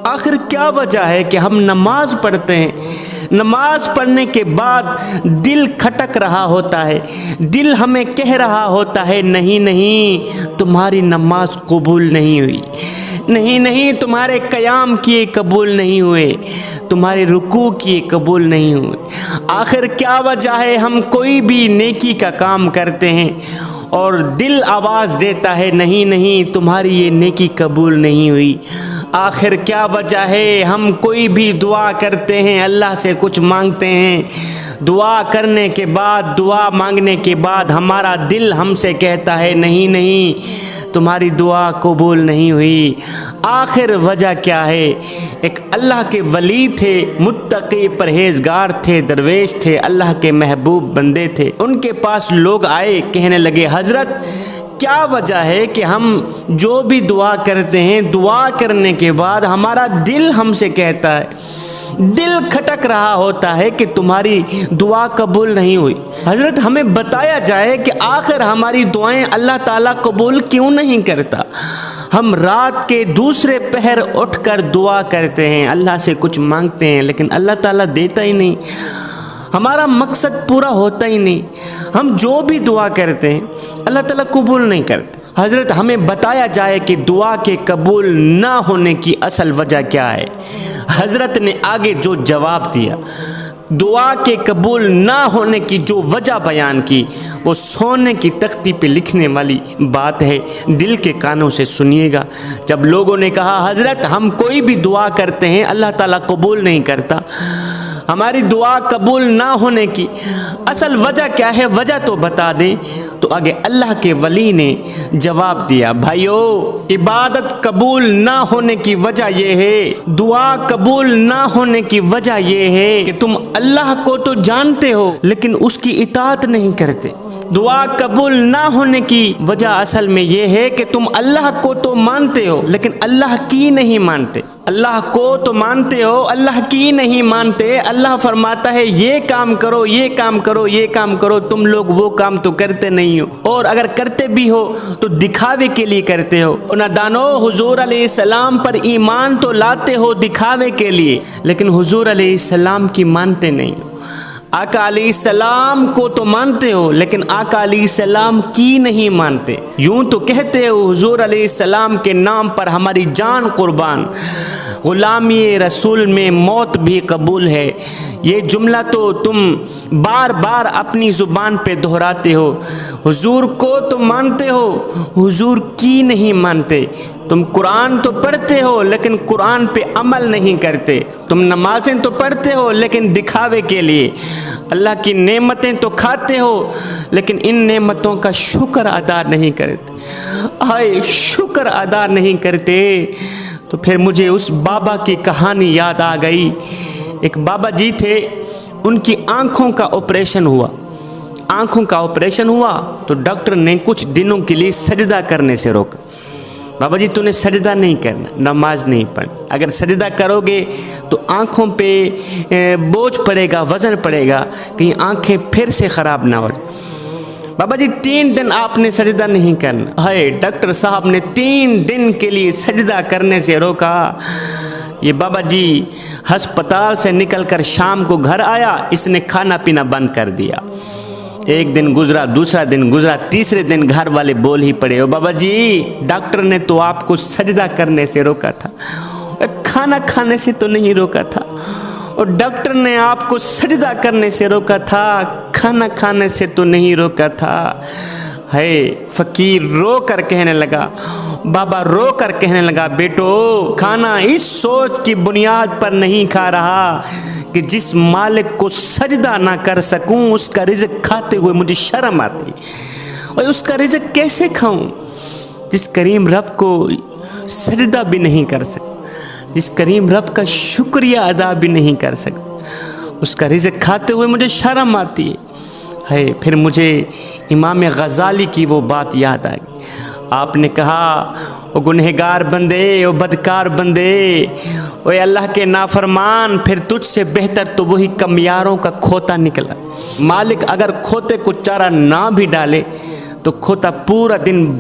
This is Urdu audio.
آخر کیا وجہ ہے کہ ہم نماز پڑھتے ہیں، نماز پڑھنے کے بعد دل کھٹک رہا ہوتا ہے، دل ہمیں کہہ رہا ہوتا ہے نہیں نہیں تمہاری نماز قبول نہیں ہوئی، نہیں نہیں تمہارے قیام کیے قبول نہیں ہوئے، تمہارے رکوع کیے قبول نہیں ہوئے۔ آخر کیا وجہ ہے ہم کوئی بھی نیکی کا کام کرتے ہیں اور دل آواز دیتا ہے نہیں نہیں تمہاری یہ نیکی قبول نہیں ہوئی۔ آخر کیا وجہ ہے ہم کوئی بھی دعا کرتے ہیں، اللہ سے کچھ مانگتے ہیں، دعا کرنے کے بعد، دعا مانگنے کے بعد ہمارا دل ہم سے کہتا ہے نہیں نہیں تمہاری دعا قبول نہیں ہوئی۔ آخر وجہ کیا ہے؟ ایک اللہ کے ولی تھے، متقی پرہیزگار تھے، درویش تھے، اللہ کے محبوب بندے تھے۔ ان کے پاس لوگ آئے، کہنے لگے حضرت کیا وجہ ہے کہ ہم جو بھی دعا کرتے ہیں، دعا کرنے کے بعد ہمارا دل ہم سے کہتا ہے، دل کھٹک رہا ہوتا ہے کہ تمہاری دعا قبول نہیں ہوئی۔ حضرت ہمیں بتایا جائے کہ آخر ہماری دعائیں اللہ تعالیٰ قبول کیوں نہیں کرتا؟ ہم رات کے دوسرے پہر اٹھ کر دعا کرتے ہیں، اللہ سے کچھ مانگتے ہیں، لیکن اللہ تعالیٰ دیتا ہی نہیں، ہمارا مقصد پورا ہوتا ہی نہیں۔ ہم جو بھی دعا کرتے ہیں اللہ تعالیٰ قبول نہیں کرتے۔ حضرت ہمیں بتایا جائے کہ دعا کے قبول نہ ہونے کی اصل وجہ کیا ہے۔ حضرت نے آگے جو جواب دیا، دعا کے قبول نہ ہونے کی جو وجہ بیان کی، وہ سونے کی تختی پہ لکھنے والی بات ہے، دل کے کانوں سے سنیے گا۔ جب لوگوں نے کہا حضرت ہم کوئی بھی دعا کرتے ہیں اللہ تعالیٰ قبول نہیں کرتا، ہماری دعا قبول نہ ہونے کی اصل وجہ کیا ہے، وجہ تو بتا دیں، تو آگے اللہ کے ولی نے جواب دیا بھائیو، عبادت قبول نہ ہونے کی وجہ یہ ہے، دعا قبول نہ ہونے کی وجہ یہ ہے کہ تم اللہ کو تو جانتے ہو لیکن اس کی اطاعت نہیں کرتے۔ دعا قبول نہ ہونے کی وجہ اصل میں یہ ہے کہ تم اللہ کو تو مانتے ہو لیکن اللہ کی نہیں مانتے، اللہ کو تو مانتے ہو اللہ کی نہیں مانتے۔ اللہ فرماتا ہے یہ کام کرو، یہ کام کرو، یہ کام کرو، تم لوگ وہ کام تو کرتے نہیں ہو، اور اگر کرتے بھی ہو تو دکھاوے کے لیے کرتے ہو۔ نادانو، حضور علیہ السلام پر ایمان تو لاتے ہو دکھاوے کے لیے لیکن حضور علیہ السلام کی مانتے نہیں ہو۔ آقا علیہ السلام کو تو مانتے ہو لیکن آقا علیہ السلام کی نہیں مانتے۔ یوں تو کہتے ہو حضور علیہ السلام کے نام پر ہماری جان قربان، غلامی رسول میں موت بھی قبول ہے۔ یہ جملہ تو تم بار بار اپنی زبان پہ دہراتے ہو۔ حضور کو تو مانتے ہو، حضور کی نہیں مانتے۔ تم قرآن تو پڑھتے ہو لیکن قرآن پہ عمل نہیں کرتے۔ تم نمازیں تو پڑھتے ہو لیکن دکھاوے کے لیے۔ اللہ کی نعمتیں تو کھاتے ہو لیکن ان نعمتوں کا شکر ادا نہیں کرتے۔ آئے شکر ادا نہیں کرتے۔ تو پھر مجھے اس بابا کی کہانی یاد آ گئی۔ ایک بابا جی تھے، ان کی آنکھوں کا آپریشن ہوا۔ آنکھوں کا آپریشن ہوا تو ڈاکٹر نے کچھ دنوں کے لیے سجدہ کرنے سے روکا۔ بابا جی تو نے سجدہ نہیں کرنا، نماز نہیں پڑھنا، اگر سجدہ کرو گے تو آنکھوں پہ بوجھ پڑے گا، وزن پڑے گا، کہیں آنکھیں پھر سے خراب نہ ہو۔ بابا جی 3 دن آپ نے سجدہ نہیں کرنا۔ ہائے، ڈاکٹر صاحب نے 3 دن کے لیے سجدہ کرنے سے روکا۔ یہ بابا جی ہسپتال سے نکل کر شام کو گھر آیا، اس نے کھانا پینا بند کر دیا۔ ایک دن گزرا، دوسرا دن گزرا، تیسرے دن گھر والے بول ہی پڑے، او بابا جی ڈاکٹر نے تو آپ کو سجدہ کرنے سے روکا تھا، کھانا کھانے سے تو نہیں روکا تھا، اور ڈاکٹر نے آپ کو سجدہ کرنے سے روکا تھا، کھانا کھانے سے تو نہیں روکا تھا۔ ہے فقیر رو کر کہنے لگا، بابا رو کر کہنے لگا بیٹو، کھانا اس سوچ کی بنیاد پر نہیں کھا رہا کہ جس مالک کو سجدہ نہ کر سکوں اس کا رزق کھاتے ہوئے مجھے شرم آتی، اور اس کا رزق کیسے کھاؤں جس کریم رب کو سجدہ بھی نہیں کر سکتا، جس کریم رب کا شکریہ ادا بھی نہیں کر سکتا، اس کا رزق کھاتے ہوئے مجھے شرم آتی ہے۔ پھر مجھے امام غزالی کی وہ بات یاد آ گئی۔ آپ نے کہا، او گنہگار بندے، او بدکار بندے، اوے اللہ کے نافرمان، پھر تجھ سے بہتر تو وہی کمیاروں کا کھوتا نکلا۔ مالک اگر کھوتے کو چارہ نہ بھی ڈالے تو کھوتا پورا دن